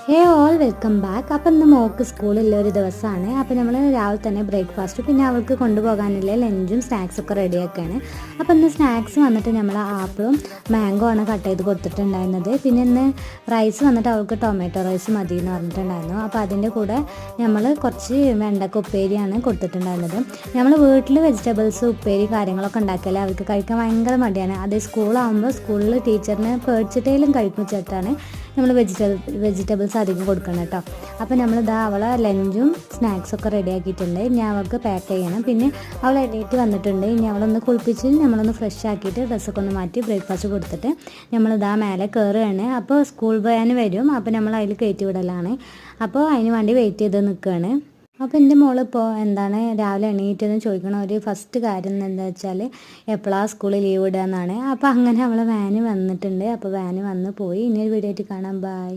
ഹേ all welcome back. അപ്പം ഇന്ന് മോൾക്ക് സ്കൂളിലുള്ള ഒരു ദിവസമാണ്. അപ്പോൾ നമ്മൾ രാവിലെ തന്നെ ബ്രേക്ക്ഫാസ്റ്റ് പിന്നെ അവൾക്ക് കൊണ്ടുപോകാനുള്ള ലഞ്ചും സ്നാക്സൊക്കെ റെഡിയാക്കുകയാണ്. അപ്പോൾ ഇന്ന് സ്നാക്സ് വന്നിട്ട് നമ്മൾ ആപ്പിളും മാംഗോ ആണ് കട്ട് ചെയ്ത് കൊടുത്തിട്ടുണ്ടായിരുന്നത്. പിന്നെ ഇന്ന് റൈസ് വന്നിട്ട് അവൾക്ക് ടൊമാറ്റോ റൈസ് മതി എന്ന് പറഞ്ഞിട്ടുണ്ടായിരുന്നു. അപ്പോൾ അതിൻ്റെ കൂടെ നമ്മൾ കുറച്ച് വെണ്ടക്ക ഉപ്പേരിയാണ് കൊടുത്തിട്ടുണ്ടായിരുന്നത്. നമ്മൾ വീട്ടിൽ വെജിറ്റബിൾസ് ഉപ്പേരി കാര്യങ്ങളൊക്കെ ഉണ്ടാക്കിയാൽ അവർക്ക് കഴിക്കാൻ ഭയങ്കര മടിയാണ്. അത് സ്കൂളാകുമ്പോൾ സ്കൂളിൽ ടീച്ചറിനെ പേടിച്ചിട്ടേലും കഴിപ്പിച്ചിട്ടാണ് നമ്മൾ വെജിറ്റബിൾസ് അധികം കൊടുക്കണം കേട്ടോ. അപ്പോൾ നമ്മളിതാ അവളെ ലഞ്ചും സ്നാക്സൊക്കെ റെഡി ആക്കിയിട്ടുണ്ട്. ഇനി അവൾക്ക് പാക്ക് ചെയ്യണം. പിന്നെ അവൾ എണീറ്റ് വന്നിട്ടുണ്ട്. ഇനി അവളൊന്ന് കുളിപ്പിച്ച് നമ്മളൊന്ന് ഫ്രഷ് ആക്കിയിട്ട് ഡ്രസ്സൊക്കെ ഒന്ന് മാറ്റി ബ്രേക്ക്ഫാസ്റ്റ് കൊടുത്തിട്ട് നമ്മളിതാ മേലെ കയറുകയാണ്. അപ്പോൾ സ്കൂൾ വാൻ വരും. അപ്പോൾ നമ്മൾ അതിൽ കയറ്റി വിടലാണ്. അപ്പോൾ അതിന് വേണ്ടി വെയിറ്റ് ചെയ്ത് നിൽക്കുകയാണ്. അപ്പോൾ എൻ്റെ മോളിപ്പോൾ എന്താണ് രാവിലെ എണീറ്റെന്ന് ചോദിക്കണ ഒരു ഫസ്റ്റ് കാര്യം എന്താ വെച്ചാൽ എപ്പോഴാണ് സ്കൂളിൽ ലീവ് ഇടുക എന്നാണ്. അപ്പോൾ അങ്ങനെ അവളെ വാന് വന്നിട്ടുണ്ട്. അപ്പോൾ വാന് വന്ന് പോയി. ഇനി ഒരു വീഡിയോ ആയിട്ട് കാണാം. ബൈ.